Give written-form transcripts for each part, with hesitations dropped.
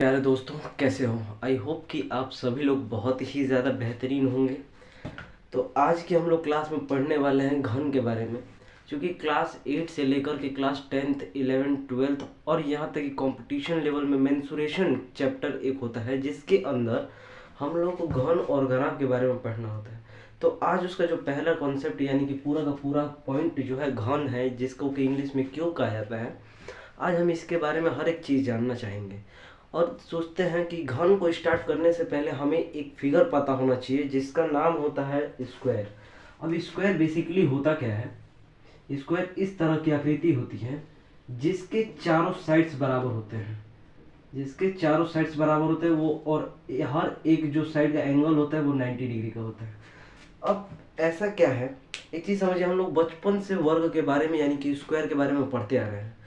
प्यारे दोस्तों, कैसे हो? आई होप कि आप सभी लोग बहुत ही ज़्यादा बेहतरीन होंगे। तो आज की हम लोग क्लास में पढ़ने वाले हैं घन के बारे में। क्योंकि क्लास 8 से लेकर के क्लास 10th 11th 12th और यहाँ तक कि कंपटीशन लेवल में मेंसुरेशन चैप्टर एक होता है, जिसके अंदर हम लोग को घन और घनाभ के बारे में पढ़ना होता है। तो आज उसका जो पहला कॉन्सेप्ट यानी कि पूरा का पूरा पॉइंट जो है घन है, जिसको कि इंग्लिश में क्यों कहा जाता है, आज हम इसके बारे में हर एक चीज़ जानना चाहेंगे। और सोचते हैं कि घन को स्टार्ट करने से पहले हमें एक फिगर पता होना चाहिए जिसका नाम होता है स्क्वायर। अब स्क्वायर बेसिकली होता क्या है? स्क्वायर इस तरह की आकृति होती है जिसके चारों साइड्स बराबर होते हैं। जिसके चारों साइड्स बराबर होते हैं वो, और हर एक जो साइड का एंगल होता है वो 90 डिग्री का होता है। अब ऐसा क्या है, एक चीज़ समझिए, हम लोग बचपन से वर्ग के बारे में यानी कि स्क्वायर के बारे में पढ़ते आ रहे हैं।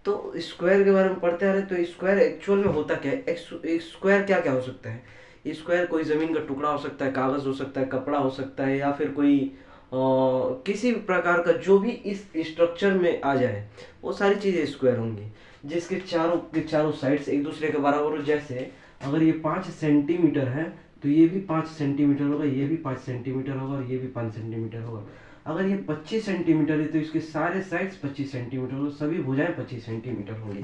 तो स्क्वायर के बारे में पढ़ते आ रहे हैं, तो स्क्वायर एक्चुअल में होता क्या है? स्क्वायर क्या क्या हो सकता है? स्क्वायर कोई ज़मीन का टुकड़ा हो सकता है, कागज़ हो सकता है, कपड़ा हो सकता है, या फिर कोई किसी भी प्रकार का जो भी इस स्ट्रक्चर में आ जाए वो सारी चीज़ें स्क्वायर होंगी, जिसके चारों साइड्स एक दूसरे के बराबर हो। जैसे अगर ये 5 सेंटीमीटर है तो ये भी 5 सेंटीमीटर होगा, ये भी 5 सेंटीमीटर होगा, और ये भी 5 सेंटीमीटर होगा। अगर ये 25 सेंटीमीटर है तो इसके सारे साइड्स 25 सेंटीमीटर होंगे, सभी भुजाएं 25 सेंटीमीटर होंगी,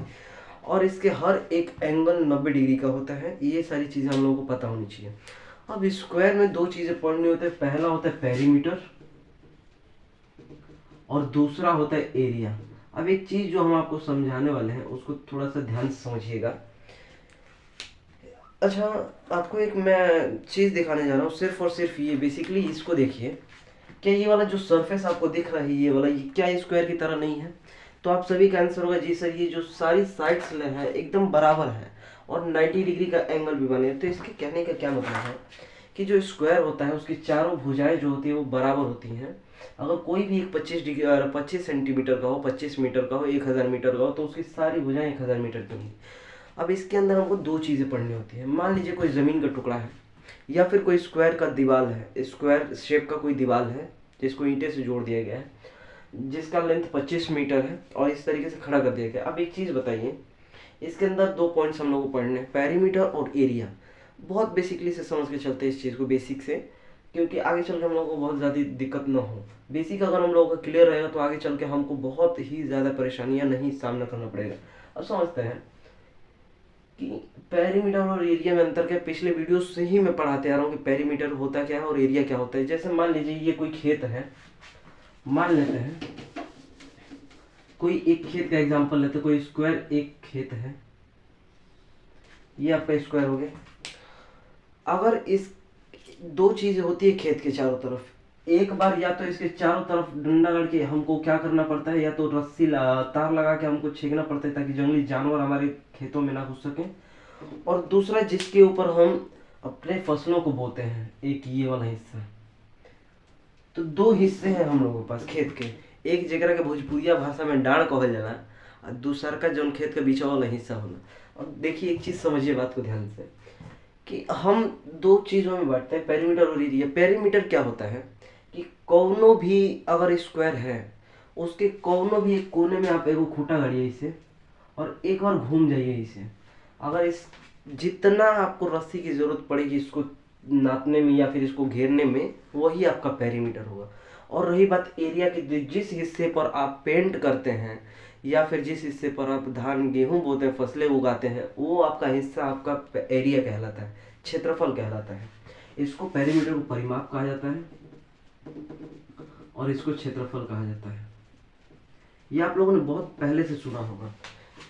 और इसके हर एक एंगल 90 डिग्री का होता है। ये सारी चीज़ें हम लोगों को पता होनी चाहिए। अब स्क्वायर में दो चीज़ें पढ़नी होती है। पहला होता है पेरीमीटर और दूसरा होता है एरिया। अब एक चीज़ जो हम आपको समझाने वाले हैं उसको थोड़ा सा ध्यान से समझिएगा। अच्छा, आपको एक मैं चीज़ दिखाने जा रहा हूँ, सिर्फ और सिर्फ ये बेसिकली इसको देखिए। क्या ये वाला जो सरफेस आपको दिख रहा है, ये वाला, ये क्या स्क्वायर की तरह नहीं है? तो आप सभी का आंसर होगा जी सर, ये जो सारी साइड्स है एकदम बराबर है और 90 डिग्री का एंगल भी बने। तो इसके कहने का क्या मतलब है कि जो स्क्वायर होता है उसकी चारों भुजाएं जो होती है वो बराबर होती हैं। अगर कोई भी एक 25 सेंटीमीटर का हो, 25 मीटर का हो, 1000 मीटर का हो, तो उसकी सारी भुजाएं 1000 मीटर की होंगी। अब इसके अंदर हमको दो चीज़ें पढ़नी होती है। मान लीजिए कोई ज़मीन का टुकड़ा है या फिर कोई स्क्वायर का दीवार है, स्क्वायर शेप का कोई दीवार है जिसको ईंटे से जोड़ दिया गया है, जिसका लेंथ 25 मीटर है और इस तरीके से खड़ा कर दिया गया। अब एक चीज़ बताइए, इसके अंदर दो पॉइंट्स हम लोग को पढ़ने, पेरीमीटर और एरिया। बहुत बेसिकली से समझ के चलते हैं इस चीज़ को, बेसिक से, क्योंकि आगे चल के हम लोगों को बहुत ज़्यादा दिक्कत ना हो। बेसिक अगर हम लोगों का क्लियर रहेगा तो आगे चल के हमको बहुत ही ज़्यादा परेशानियां नहीं सामना करना पड़ेगा। अब समझते हैं कि पेरीमीटर और एरिया में अंतर क्या है। पिछले वीडियो से ही मैं पढ़ाते आ रहा हूँ कि पेरीमीटर होता क्या है और एरिया क्या होता है। जैसे मान लीजिए ये कोई खेत है, मान लेते हैं कोई एक खेत का एग्जांपल लेते हैं, कोई स्क्वायर एक खेत है, ये आपका स्क्वायर हो गया। अगर इस दो चीजें होती है खेत के चारों तरफ, एक बार या तो इसके चारों तरफ डंडा गाड़ के हमको क्या करना पड़ता है, या तो तार लगा के हमको छेकना पड़ता है ताकि जंगली जानवर हमारे खेतों में ना घुस सकें। और दूसरा जिसके ऊपर हम अपने फसलों को बोते हैं, एक ये वाला हिस्सा। तो दो हिस्से हैं हम लोगों के पास खेत के, एक जगह के भोजपुरिया भाषा में डांड कहल जाला, और दूसरा का जो खेत का बीच वाला हिस्सा होला। और देखिए एक चीज समझिए बात को ध्यान से, कि हम दो चीजों में बांटते हैं, पेरीमीटर और एरिया। पेरीमीटर क्या होता है कि कौनो भी अगर स्क्वायर है, उसके कौनो भी एक कोने में आप एगो खूंटा गाड़िए इसे, और एक बार घूम जाइए इसे। अगर इस जितना आपको रस्सी की जरूरत पड़ेगी इसको नापने में या फिर इसको घेरने में, वही आपका पेरीमीटर होगा। और रही बात एरिया की, जिस हिस्से पर आप पेंट करते हैं या फिर जिस हिस्से पर आप धान गेहूं बोते हैं, फसलें उगाते हैं, वो आपका हिस्सा आपका एरिया कहलाता है, क्षेत्रफल कहलाता है। इसको पेरीमीटर को परिमाप कहा जाता है और इसको क्षेत्रफल कहा जाता है। ये आप लोगों ने बहुत पहले से सुना होगा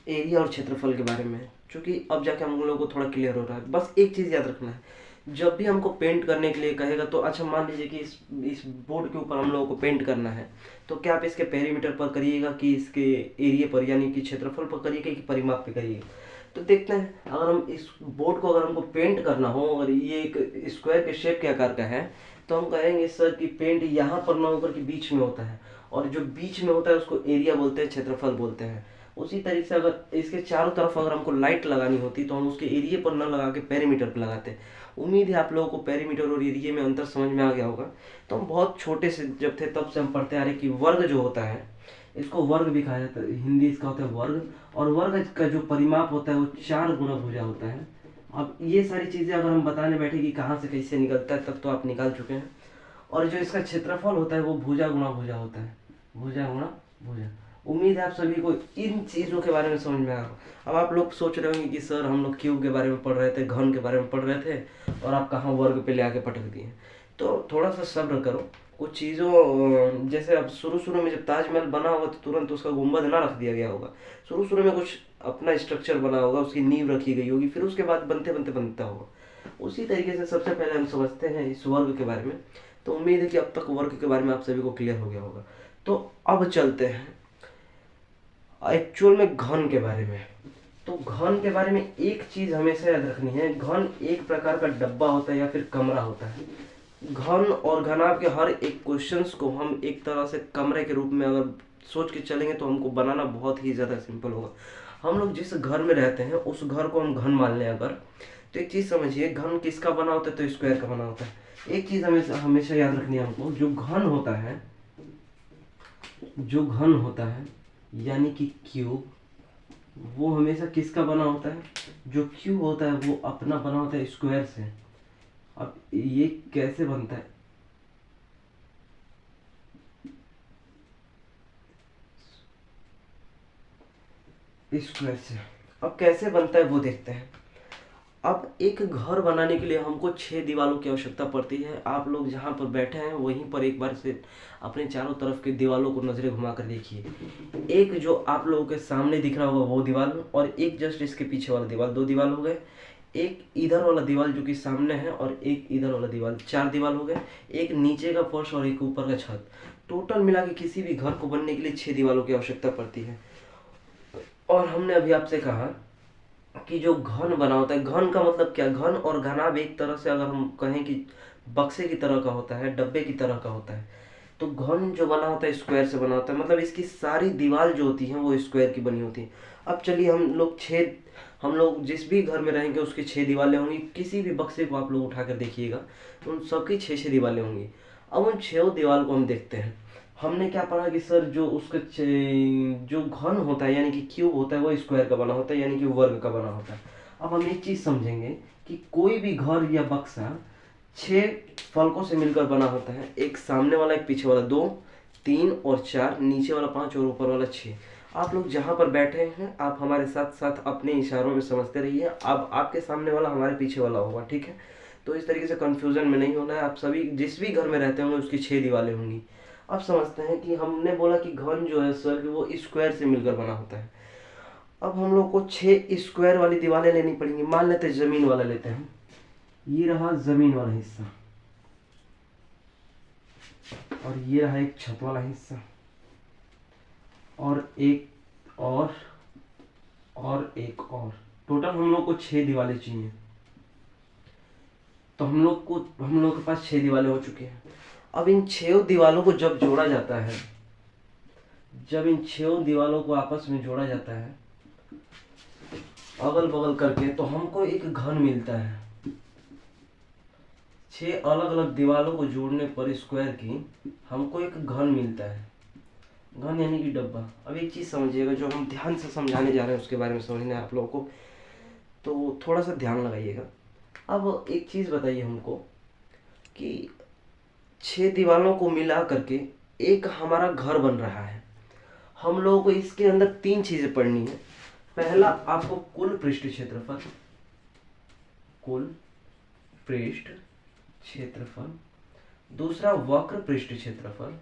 एरिया और क्षेत्रफल के बारे में, क्योंकि अब जाके हम लोगों को थोड़ा क्लियर हो रहा है। बस एक चीज़ याद रखना है, जब भी हमको पेंट करने के लिए कहेगा तो अच्छा मान लीजिए कि इस बोर्ड के ऊपर हम लोगों को पेंट करना है, तो क्या आप इसके पेरीमीटर पर करिएगा कि इसके एरिया पर यानी कि क्षेत्रफल पर करिएगा कि परिमाप पे करिएगा? तो देखते हैं, अगर हम इस बोर्ड को अगर हमको पेंट करना हो और ये एक स्क्वायर के शेप के आकार का है, तो हम कहेंगे सर कि पेंट यहाँ पर ना होकर के बीच में होता है, और जो बीच में होता है उसको एरिया बोलते हैं, क्षेत्रफल बोलते हैं। उसी तरीके से अगर इसके चारों तरफ अगर हमको लाइट लगानी होती तो हम उसके एरिया पर न लगा के पेरीमीटर पर लगाते। उम्मीद है आप लोगों को पेरीमीटर और एरिया में अंतर समझ में आ गया होगा। तो हम बहुत छोटे से जब थे तब से हम पढ़ते आ रहे कि वर्ग जो होता है इसको वर्ग भी कहा जाता है, हिंदी इसका होता है वर्ग, और वर्ग का जो परिमाप होता है वो 4 गुना भुजा होता है। अब ये सारी चीज़ें अगर हम बताने बैठे कि कहाँ से कैसे निकलता है, तब तो आप निकाल चुके हैं। और जो इसका क्षेत्रफल होता है वो भुजा गुणा भुजा होता है, भुजा गुणा भुजा। उम्मीद है आप सभी को इन चीज़ों के बारे में समझ में आ रहा। अब आप लोग सोच रहे होंगे कि सर हम लोग क्यूब के बारे में पढ़ रहे थे, घन के बारे में पढ़ रहे थे, और आप कहाँ वर्ग पे ले आके पटक दिए। तो थोड़ा सा सब्र करो, कुछ चीज़ों जैसे अब शुरू में जब ताजमहल बना होगा तो तुरंत उसका गुंबद ना रख दिया गया होगा। शुरू में कुछ अपना स्ट्रक्चर बना होगा, उसकी नींव रखी गई होगी, फिर उसके बाद बनते बनते बनता होगा। उसी तरीके से सबसे पहले हम समझते हैं इस वर्ग के बारे में। तो उम्मीद है कि अब तक वर्ग के बारे में आप सभी को क्लियर हो गया होगा। तो अब चलते हैं एक्चुअल में घन के बारे में। तो घन के बारे में एक चीज़ हमेशा याद रखनी है, घन एक प्रकार का डब्बा होता है या फिर कमरा होता है। घन और घनाभ के हर एक क्वेश्चंस को हम एक तरह से कमरे के रूप में अगर सोच के चलेंगे तो हमको बनाना बहुत ही ज़्यादा सिंपल होगा। हम लोग जिस घर में रहते हैं उस घर को हम घन मान लें अगर, तो एक चीज़ समझिए, घन किसका बना होता है? तो स्क्वायर का बना होता है। एक चीज़ हमेशा याद रखनी है हमको, जो घन होता है यानी कि क्यूब, वो हमेशा किसका बना होता है? जो क्यूब होता है वो अपना बना होता है स्क्वायर से। अब ये कैसे बनता है? स्क्वायर से। अब कैसे बनता है वो देखते हैं। अब एक घर बनाने के लिए हमको 6 दीवारों की आवश्यकता पड़ती है। आप लोग जहाँ पर बैठे हैं वहीं पर एक बार से अपने चारों तरफ के दीवारों को नजरें घुमा कर देखिए। एक जो आप लोगों के सामने दिख रहा होगा वो दीवार, और एक जस्ट इसके पीछे वाला दीवार, 2 दीवार हो गए। एक इधर वाला दीवार जो कि सामने है, और एक इधर वाला दीवार, 4 दीवार हो गए। एक नीचे का फर्श और एक ऊपर का छत। टोटल मिला के किसी भी घर को बनने के लिए 6 दीवारों की आवश्यकता पड़ती है। और हमने अभी आपसे कहा कि जो घन बना होता है, घन का मतलब क्या? घन और घनाभ एक तरह से अगर हम कहें कि बक्से की तरह का होता है, डब्बे की तरह का होता है। तो घन जो बना होता है स्क्वायर से बना होता है, मतलब इसकी सारी दीवार जो होती है वो स्क्वायर की बनी होती है। अब चलिए हम लोग जिस भी घर में रहेंगे उसकी 6 दीवारें होंगी। किसी भी बक्से को आप लोग उठा कर देखिएगा उन सबकी 6 दीवारें होंगी। अब उन 6 दीवार को हम देखते हैं। हमने क्या पढ़ा कि सर जो उसका जो घन होता है यानी कि क्यूब होता है वो स्क्वायर का बना होता है, यानी कि वर्ग का बना होता है। अब हम एक चीज़ समझेंगे कि कोई भी घर या बक्सा 6 फलकों से मिलकर बना होता है। एक सामने वाला, एक पीछे वाला, 2, 3 और 4, नीचे वाला 5 और ऊपर वाला 6। आप लोग जहाँ पर बैठे हैं आप हमारे साथ साथ अपने इशारों में समझते रहिए। अब आपके सामने वाला हमारे पीछे वाला होगा, ठीक है? तो इस तरीके से कंफ्यूजन में नहीं होना है। आप सभी जिस भी घर में रहते होंगे उसकी 6 दीवारें होंगी। अब समझते हैं कि हमने बोला कि घन जो है सर वो स्क्वायर से मिलकर बना होता है। अब हम लोग को 6 स्क्वायर वाली दीवारें लेनी पड़ेंगी। मान लेते हैं जमीन वाला लेते हैं, ये रहा जमीन वाला हिस्सा, और ये रहा एक छत वाला हिस्सा, और एक और एक और। टोटल हम लोग को 6 दीवारें चाहिए। तो हम लोग के पास 6 दीवारें हो चुकी हैं। अब इन 6 दीवारों को जब जोड़ा जाता है, जब इन 6 दीवारों को आपस में जोड़ा जाता है अगल बगल करके, तो हमको एक घन मिलता है। 6 अलग अलग दीवारों को जोड़ने पर स्क्वायर की हमको एक घन मिलता है। घन यानी कि डब्बा। अब एक चीज़ समझिएगा, जो हम ध्यान से समझाने जा रहे हैं उसके बारे में समझना है आप लोगों को, तो थोड़ा सा ध्यान लगाइएगा। अब एक चीज़ बताइए हमको कि 6 दीवारों को मिला करके एक हमारा घर बन रहा है। हम लोगों को इसके अंदर 3 चीज़ें पढ़नी है। पहला आपको कुल पृष्ठ क्षेत्रफल, कुल पृष्ठ क्षेत्रफल। दूसरा वक्र पृष्ठ क्षेत्रफल,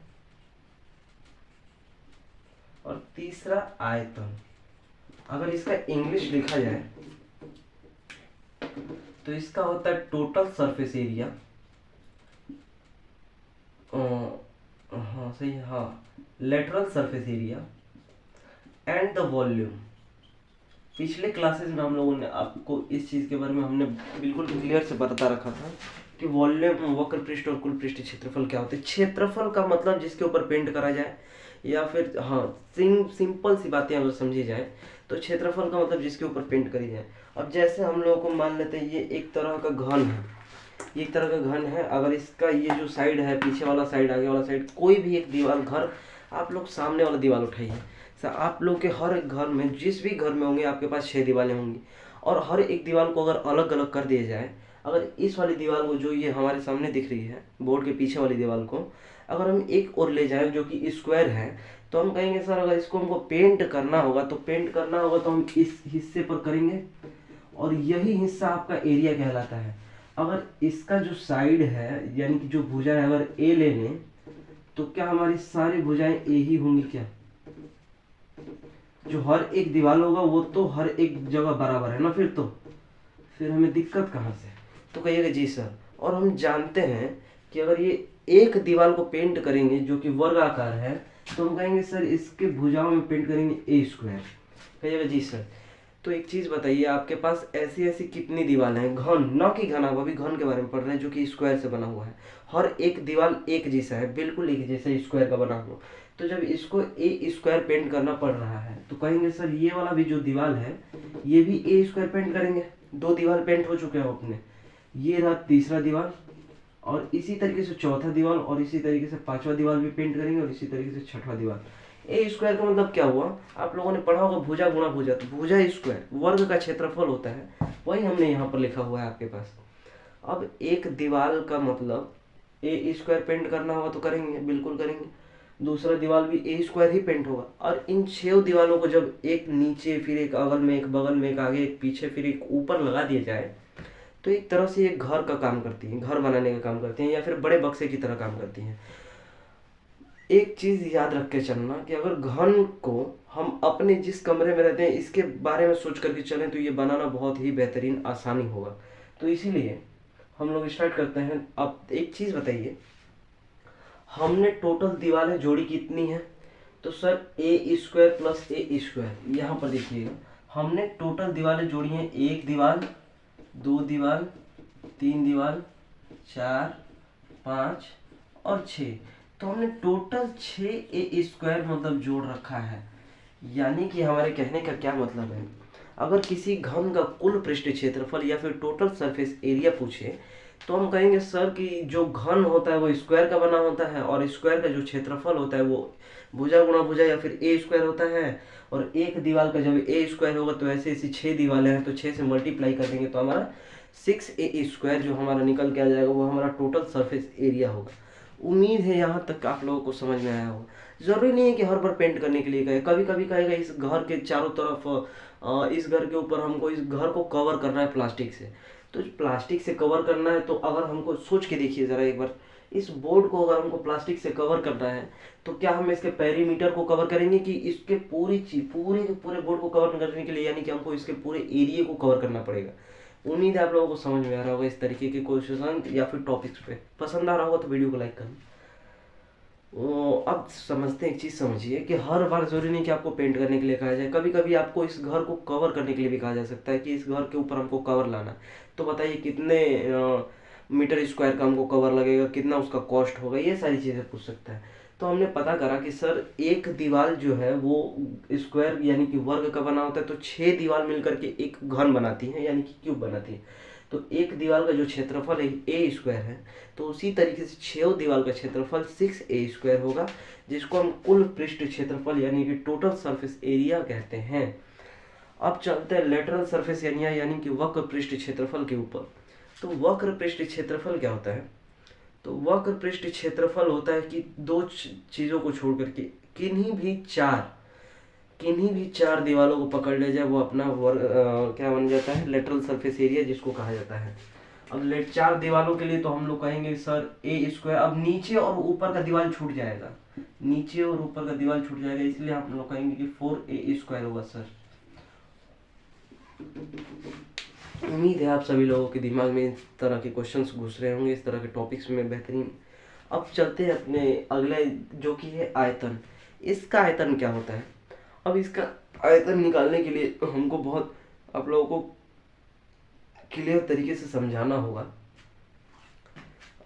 और तीसरा आयतन। अगर इसका इंग्लिश लिखा जाए तो इसका होता है टोटल सरफेस एरिया। हाँ सही है, हाँ, lateral surface area and the volume. पिछले क्लासेस में हम लोगों ने आपको इस चीज़ के बारे में हमने बिल्कुल क्लियर से बता रखा था कि वॉल्यूम, वक्र पृष्ठ और कुल पृष्ठ क्षेत्रफल क्या होते हैं। क्षेत्रफल का मतलब जिसके ऊपर पेंट करा जाए, या फिर हाँ सिंपल सी बातें अगर समझी जाए तो क्षेत्रफल का मतलब जिसके ऊपर पेंट करी जाए। अब जैसे हम लोगों को मान लेते हैं ये एक तरह का घन है, ये एक तरह का घन है। अगर इसका ये जो साइड है, पीछे वाला साइड, आगे वाला साइड, कोई भी एक दीवार घर आप लोग सामने वाला दीवार उठाइए सर, आप लोग के हर एक घर में, जिस भी घर में होंगे आपके पास 6 दीवारें होंगी, और हर एक दीवार को अगर अलग अलग कर दिया जाए, अगर इस वाली दीवार को जो ये हमारे सामने दिख रही है बोर्ड के पीछे वाली दीवार को अगर हम एक और ले जाएं जो कि स्क्वायर है, तो हम कहेंगे सर अगर इसको हमको पेंट करना होगा तो हम इस हिस्से पर करेंगे, और यही हिस्सा आपका एरिया कहलाता है। अगर इसका जो साइड है यानी कि जो भुजा है अगर ए ले लें, तो क्या हमारी सारी भुजाएं ए ही होंगी क्या? जो हर एक दीवार होगा वो तो हर एक जगह बराबर है ना, फिर हमें दिक्कत कहाँ से? तो कहिएगा जी सर, और हम जानते हैं कि अगर ये एक दीवार को पेंट करेंगे जो कि वर्गाकार है, तो हम कहेंगे सर इसके भुजाओं में पेंट करेंगे ए स्क्वायर। कहिएगा जी सर। तो एक चीज़ बताइए, आपके पास ऐसी ऐसी कितनी दीवारें हैं, घन न कि घना, वो अभी घन के बारे में पढ़ रहे हैं, जो कि स्क्वायर से बना हुआ है, हर एक दीवार एक जैसा है, बिल्कुल एक जैसा स्क्वायर का बना हुआ। तो जब इसको ए स्क्वायर पेंट करना पड़ रहा है तो कहेंगे सर ये वाला भी जो दीवार है ये भी ए स्क्वायर पेंट करेंगे। 2 दीवार पेंट हो चुके हैं अपने, ये रहा तीसरा दीवार, और इसी तरीके से चौथा दीवार, और इसी तरीके से 5वां दीवार भी पेंट करेंगे, और इसी तरीके से 6वां दीवार। ए स्क्वायर का मतलब क्या हुआ, आप लोगों ने पढ़ा होगा भुजा गुणा भुजा, तो भुजा स्क्वायर वर्ग का क्षेत्रफल होता है, वही हमने यहाँ पर लिखा हुआ है आपके पास। अब एक दीवार का मतलब ए स्क्वायर पेंट करना होगा तो करेंगे, बिल्कुल करेंगे। दूसरा दीवार भी ए स्क्वायर ही पेंट होगा, और इन 6 दीवारों को जब एक नीचे, फिर एक अगल में, एक बगल में, एक आगे, एक पीछे, फिर एक ऊपर लगा दिया जाए, तो एक तरह से ये घर का काम करती हैं, घर बनाने का काम करती हैं, या फिर बड़े बक्से की तरह काम करती हैं। एक चीज़ याद रख के चलना कि अगर घन को हम अपने जिस कमरे में रहते हैं इसके बारे में सोच करके चलें तो ये बनाना बहुत ही बेहतरीन आसानी होगा। तो इसीलिए हम लोग स्टार्ट करते हैं। अब एक चीज़ बताइए, हमने टोटल दीवारें जोड़ी कितनी है? तो सर ए स्क्वायर प्लस ए स्क्वायर, यहाँ पर देखिएगा हमने टोटल दीवारें जोड़ी हैं, 1 दीवार, 2 दीवार, 3 दीवार, 4, 5 और 6। तो हमने टोटल 6 ए स्क्वायर मतलब जोड़ रखा है। यानी कि हमारे कहने का क्या मतलब है, अगर किसी घन का कुल पृष्ठ क्षेत्रफल या फिर टोटल सरफेस एरिया पूछे तो हम कहेंगे सर कि जो घन होता है वो स्क्वायर का बना होता है, और स्क्वायर का जो क्षेत्रफल होता है वो भुजा गुणा भुजा या फिर ए स्क्वायर होता है। और एक दीवार का जब ए स्क्वायर होगा तो ऐसे ऐसी 6 दीवारें हैं तो 6 से मल्टीप्लाई कर देंगे तो हमारा 6 ए स्क्वायर जो हमारा निकल के आ जाएगा वो हमारा टोटल सरफेस एरिया होगा। उम्मीद है यहाँ तक आप लोगों को समझ में आया होगा। ज़रूरी नहीं है कि हर बार पेंट करने के लिए कहे, कभी कभी कहेगा इस घर के चारों तरफ, इस घर के ऊपर हमको इस घर को कवर करना है प्लास्टिक से, तो प्लास्टिक से कवर करना है तो अगर हमको सोच के देखिए ज़रा एक बार, इस बोर्ड को अगर हमको प्लास्टिक से कवर करना है तो क्या हम इसके पेरीमीटर को कवर करेंगे कि इसके पूरे के पूरे बोर्ड को कवर करने के लिए, यानी कि हमको इसके पूरे एरिया को कवर करना पड़ेगा। उम्मीद है आप लोगों को समझ में आ रहा होगा इस तरीके के क्वेश्चन या फिर टॉपिक्स पे। पसंद आ रहा होगा तो वीडियो को लाइक करना। अब समझते हैं, एक चीज़ समझिए कि हर बार जरूरी नहीं कि आपको पेंट करने के लिए कहा जाए, कभी कभी आपको इस घर को कवर करने के लिए भी कहा जा सकता है कि इस घर के ऊपर हमको कवर लाना है। तो बताइए कितने मीटर स्क्वायर का हमको कवर लगेगा, कितना उसका कॉस्ट होगा, ये सारी चीज़ें पूछ सकता है। तो हमने पता करा कि सर एक दीवार जो है वो स्क्वायर यानी कि वर्ग का बना होता है, तो 6 दीवार मिलकर के एक घन बनाती है यानी कि क्यूब बनाती है। तो एक दीवार का जो क्षेत्रफल है ए स्क्वायर है, तो उसी तरीके से 6 दीवार का क्षेत्रफल 6 ए स्क्वायर होगा, जिसको हम कुल पृष्ठ क्षेत्रफल यानी कि टोटल सरफेस एरिया कहते हैं। अब चलते हैं लेटरल सरफेस एरिया यानी कि वक्र पृष्ठ क्षेत्रफल के ऊपर। तो वक्र पृष्ठ क्षेत्रफल क्या होता है? तो वक्र पृष्ठ क्षेत्रफल होता है कि 2 चीज़ों को छोड़ करके किन्हीं भी चार दीवारों को पकड़ ले जाए वो अपना क्या बन जाता है, लेटरल सरफेस एरिया जिसको कहा जाता है। अब 4 दीवारों के लिए तो हम लोग कहेंगे सर ए स्क्वायर। अब नीचे और ऊपर का दीवार छूट जाएगा, नीचे और ऊपर का दीवार छूट जाएगा, इसलिए हम लोग कहेंगे कि 4 ए स्क्वायर होगा सर। उम्मीद है आप सभी लोगों के दिमाग में इस तरह के क्वेश्चंस घुस रहे होंगे, इस तरह के टॉपिक्स में बेहतरीन। अब चलते हैं अपने अगले जो कि है आयतन। इसका आयतन क्या होता है? अब इसका आयतन निकालने के लिए हमको बहुत आप लोगों को क्लियर तरीके से समझाना होगा।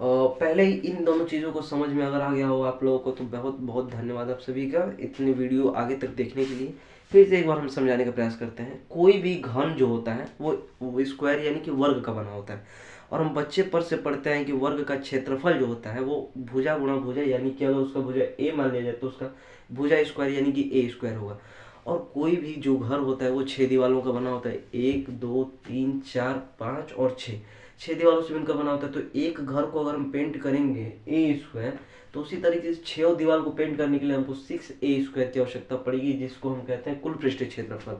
पहले ही इन दोनों चीज़ों को समझ में अगर आ गया हो आप लोगों को तो बहुत बहुत धन्यवाद आप सभी का इतनी वीडियो आगे तक देखने के लिए। फिर से एक बार हम समझाने का प्रयास करते हैं। कोई भी घन जो होता है वो स्क्वायर यानी कि वर्ग का बना होता है। और हम बच्चे पर से पढ़ते हैं कि वर्ग का क्षेत्रफल जो होता है वो भुजा गुणा भुजा, यानी कि अगर उसका भुजा ए मान लिया जाए तो उसका भुजा स्क्वायर यानी कि ए स्क्वायर होगा। और कोई भी जो घर होता है वो 6 दीवारों का बना होता है, 1 2 3 4 5 और 6 दीवारों से मिलकर बना होता है। तो एक घर को अगर हम पेंट करेंगे ए स्क्वायर, तो उसी तरीके से 6 दीवार को पेंट करने के लिए हमको 6a स्क्वायर की आवश्यकता पड़ेगी, जिसको हम कहते हैं कुल पृष्ठीय क्षेत्रफल।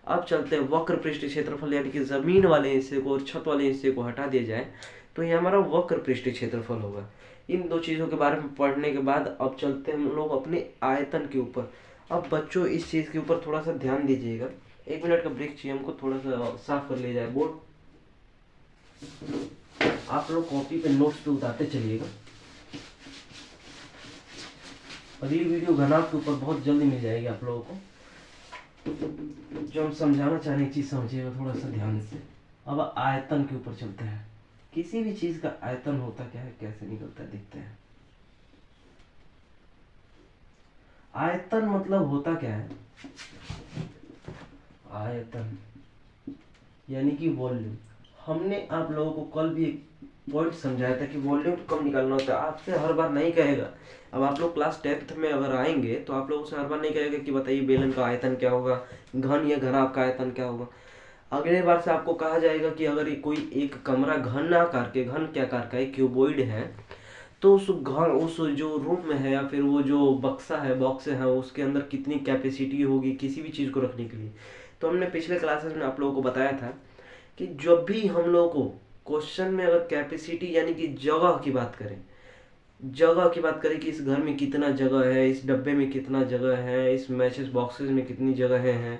अब चलते हैं वक्र पृष्ठीय क्षेत्रफल, यानी कि जमीन वाले हिस्से को और छत वाले हिस्से को हटा दिया जाए तो ये हमारा वक्र पृष्ठीय क्षेत्रफल होगा। इन दो चीज़ों के बारे में पढ़ने के बाद अब चलते हैं हम लोग अपने आयतन के ऊपर। अब बच्चों इस चीज़ के ऊपर थोड़ा सा ध्यान दीजिएगा। 1 मिनट का ब्रेक चाहिए हमको, थोड़ा सा साफ कर लिया जाए बोर्ड। आप लोग कॉपी पे नोट्स पे उतारते चलिएगा और ये वीडियो घनाभ के ऊपर बहुत जल्दी मिल जाएगी आप लोगों को। जो हम समझाना चाह रहे हैं चीज़ समझिएगा थोड़ा सा ध्यान से। अब आयतन के ऊपर चलते हैं। किसी भी चीज़ का आयतन होता क्या है, कैसे निकलता है, देखते हैं। आयतन मतलब होता क्या है, आयतन यानी कि वॉल्यूम। हमने आप लोगों को कल भी एक पॉइंट समझाया था कि वॉल्यूम कम निकालना होता है। आपसे हर बार नहीं कहेगा। अब आप लोग क्लास 10th में अगर आएंगे तो आप लोगों से हर बार नहीं कहेगा कि बताइए बेलन का आयतन क्या होगा, घन या घनाभ का आयतन क्या होगा। अगले बार से आपको कहा जाएगा कि अगर कोई एक कमरा घन आकार के, घन क्या आकार का, एक क्यूबॉइड है, तो उस जो रूम में है या फिर वो जो बक्सा है, बॉक्स है, उसके अंदर कितनी कैपेसिटी होगी किसी भी चीज़ को रखने के लिए। तो हमने पिछले क्लासेस में आप लोगों को बताया था कि जब भी हम लोगों को क्वेश्चन में अगर कैपेसिटी यानी कि जगह की बात करें, कि इस घर में कितना जगह है, इस डब्बे में कितना जगह है, इस मैचेस बॉक्सेस में कितनी जगह है,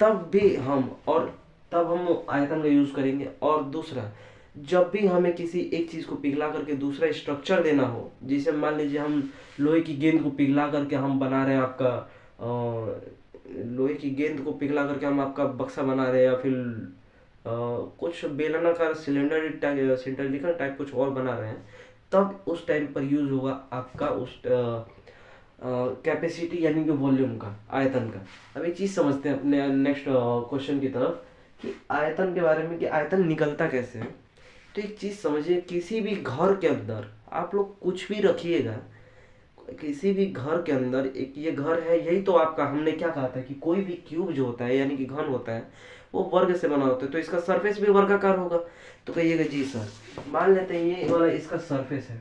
तब हम आयतन का यूज करेंगे। और दूसरा, जब भी हमें किसी एक चीज को पिघला करके दूसरा स्ट्रक्चर देना हो, जैसे मान लीजिए हम लोहे की गेंद को पिघला करके हम बना रहे हैं लोहे की गेंद को पिघला करके हम आपका बक्सा बना रहे हैं, या फिर कुछ बेलनाकार सिलेंडर टाइप कुछ और बना रहे हैं, तब उस टाइम पर यूज होगा आपका उस कैपेसिटी यानी कि वॉल्यूम का, आयतन का। अब एक चीज समझते हैं अपने नेक्स्ट क्वेश्चन की तरफ कि आयतन के बारे में, कि आयतन निकलता कैसे है। तो एक चीज समझिए, किसी भी घर के अंदर आप लोग कुछ भी रखिएगा, किसी भी घर के अंदर, एक ये घर है, यही तो आपका, हमने क्या कहा था कि कोई भी क्यूब जो होता है यानी कि घन होता है वो वर्ग से बना होता है, तो इसका सरफेस भी वर्गाकार होगा। तो कहिएगा जी सर, मान लेते हैं ये वाला इसका सरफेस है,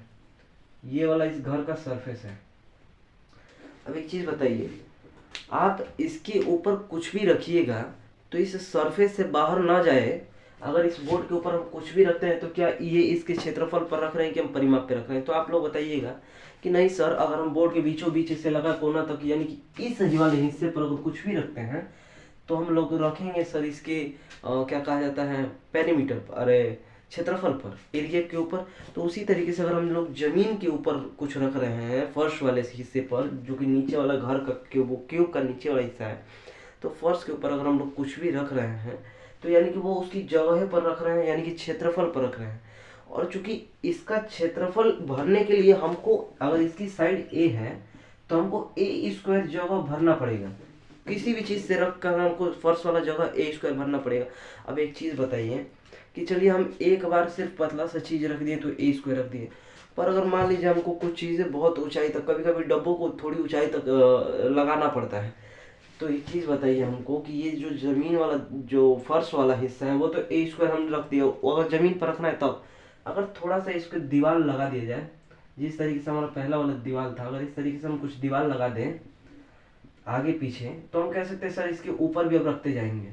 ये वाला इस घर का सरफेस है। अब एक चीज बताइए, आप इसके ऊपर कुछ भी रखिएगा तो इस सरफेस से बाहर ना जाए। अगर इस बोर्ड के ऊपर हम कुछ भी रखते हैं तो क्या ये इसके क्षेत्रफल पर रख रहे हैं कि हम परिमाप पे रख रहे हैं? तो आप लोग बताइएगा कि नहीं सर, अगर हम बोर्ड के बीचों बीच से लगा कोना तक, यानी कि इस वाले हिस्से पर अगर कुछ भी रखते हैं तो हम लोग रखेंगे सर इसके क्या कहा जाता है, पेरीमीटर पर, अरे क्षेत्रफल पर, एरिया के ऊपर। तो उसी तरीके से अगर हम लोग जमीन के ऊपर कुछ रख रहे हैं, फर्श वाले हिस्से पर, जो कि नीचे वाला घर का क्यूब का नीचे वाला हिस्सा है, तो फर्श के ऊपर अगर हम लोग कुछ भी रख रहे हैं तो यानी कि वो उसकी जगह पर रख रहे हैं, यानी कि क्षेत्रफल पर रख रहे हैं। और चूंकि इसका क्षेत्रफल भरने के लिए हमको, अगर इसकी साइड ए है तो हमको ए स्क्वायर जगह भरना पड़ेगा। किसी भी चीज से रख कर हमको फर्श वाला जगह ए स्क्वायर भरना पड़ेगा। अब एक चीज बताइए कि चलिए हम एक बार सिर्फ पतला सा चीज रख दिए तो ए स्क्वायर रख दिए, पर अगर मान लीजिए हमको कुछ चीजें बहुत ऊंचाई तक, कभी कभी डब्बों को थोड़ी ऊंचाई तक लगाना पड़ता है, तो एक चीज बताइए हमको कि ये जो जमीन वाला, जो फर्श वाला हिस्सा है, वो तो ए स्क्वायर हम रख दिया, अगर जमीन पर रखना है तब अगर थोड़ा सा इसको दीवार लगा दिया जाए, जिस तरीके से हमारा पहला वाला दीवार था, अगर इस तरीके से हम कुछ दीवार लगा दें आगे पीछे, तो हम कह सकते हैं सर इसके ऊपर भी अब रखते जाएंगे।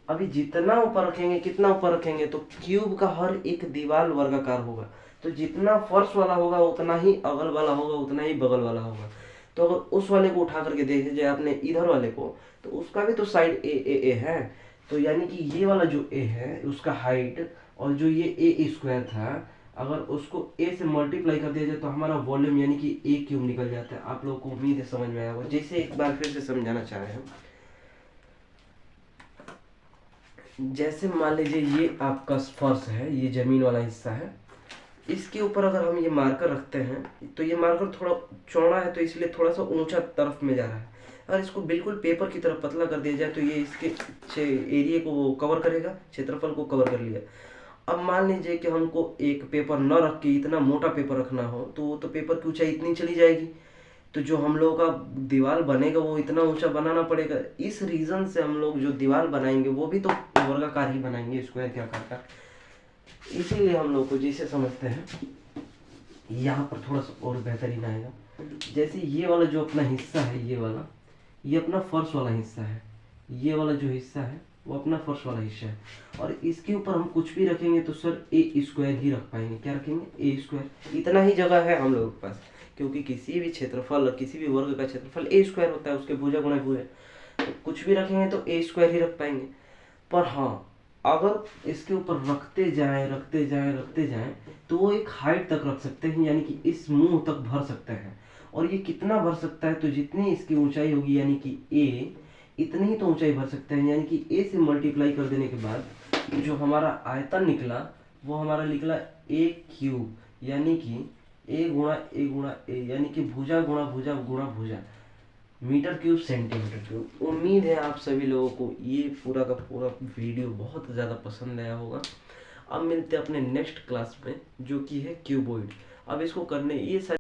अभी जितना ऊपर रखेंगे, कितना ऊपर रखेंगे, तो क्यूब का हर एक दीवार वर्गाकार होगा, तो जितना फर्श वाला होगा उतना ही अगल वाला होगा, उतना ही बगल वाला होगा। तो अगर उस वाले को उठा करके देखे जाए आपने इधर वाले को, तो उसका भी तो साइड ए है, तो यानी कि ये वाला जो ए है उसका हाइट, और जो ये ए स्क्वायर था, अगर उसको ए से मल्टीप्लाई कर दिया जाए तो हमारा वॉल्यूम यानी कि ए क्यूब निकल जाता है। आप लोगों को उम्मीद है समझ में आया होगा। जैसे एक बार फिर से समझाना चाह रहे हैं, जैसे मान लीजिए ये आपका फर्श है, ये जमीन वाला हिस्सा है, इसके ऊपर अगर हम ये मार्कर रखते हैं तो ये मार्कर थोड़ा चौड़ा है, तो इसलिए थोड़ा सा ऊंचा तरफ में जा रहा है। और इसको बिल्कुल पेपर की तरह पतला कर दिया जाए तो ये इसके एरिया को वो कवर करेगा, क्षेत्रफल को कवर कर लिया। अब मान लीजिए कि हमको एक पेपर न रख के इतना मोटा पेपर रखना हो, तो वो तो पेपर की ऊंचाई इतनी चली जाएगी, तो जो हम लोगों का दीवार बनेगा वो इतना ऊंचा बनाना पड़ेगा। इस रीजन से हम लोग जो दीवार बनाएंगे वो भी तो वर्गाकार ही बनाएंगे, स्क्वायर के आकार का। इसीलिए हम लोग को जिसे समझते हैं यहाँ पर थोड़ा सा और बेहतरीन आएगा। जैसे ये वाला जो अपना हिस्सा है, ये वाला, ये अपना फर्श वाला हिस्सा है, ये वाला जो हिस्सा है वो अपना फर्श वाला हिस्सा है, और इसके ऊपर हम कुछ भी रखेंगे तो सर ए स्क्वायर ही रख पाएंगे। क्या रखेंगे? ए स्क्वायर। इतना ही जगह है हम लोगों के पास, क्योंकि किसी भी क्षेत्रफल, किसी भी वर्ग का क्षेत्रफल ए स्क्वायर होता है, उसके भुजा गुणा भुजा, तो कुछ भी रखेंगे तो ए स्क्वायर ही रख पाएंगे। पर हाँ, अगर इसके ऊपर रखते जाएं रखते जाएं रखते जाएं तो वो एक हाइट तक रख सकते हैं, यानी कि इस मुंह तक भर सकते हैं। और ये कितना भर सकता है? तो जितनी इसकी ऊंचाई होगी यानी कि ए, इतनी ही तो ऊंचाई भर सकते हैं। यानी कि ए से मल्टीप्लाई कर देने के बाद जो हमारा आयतन निकला वो हमारा निकला ए क्यूब, यानी कि ए गुणा ए, यानी कि भुजा गुणा भुजा गुणा भुजा, मीटर क्यूब सेंटीमीटर क्यूब। उम्मीद है आप सभी लोगों को ये पूरा का पूरा वीडियो बहुत ज़्यादा पसंद आया होगा। अब मिलते हैं अपने नेक्स्ट क्लास में, जो कि है क्यूबॉइड। अब इसको करने ये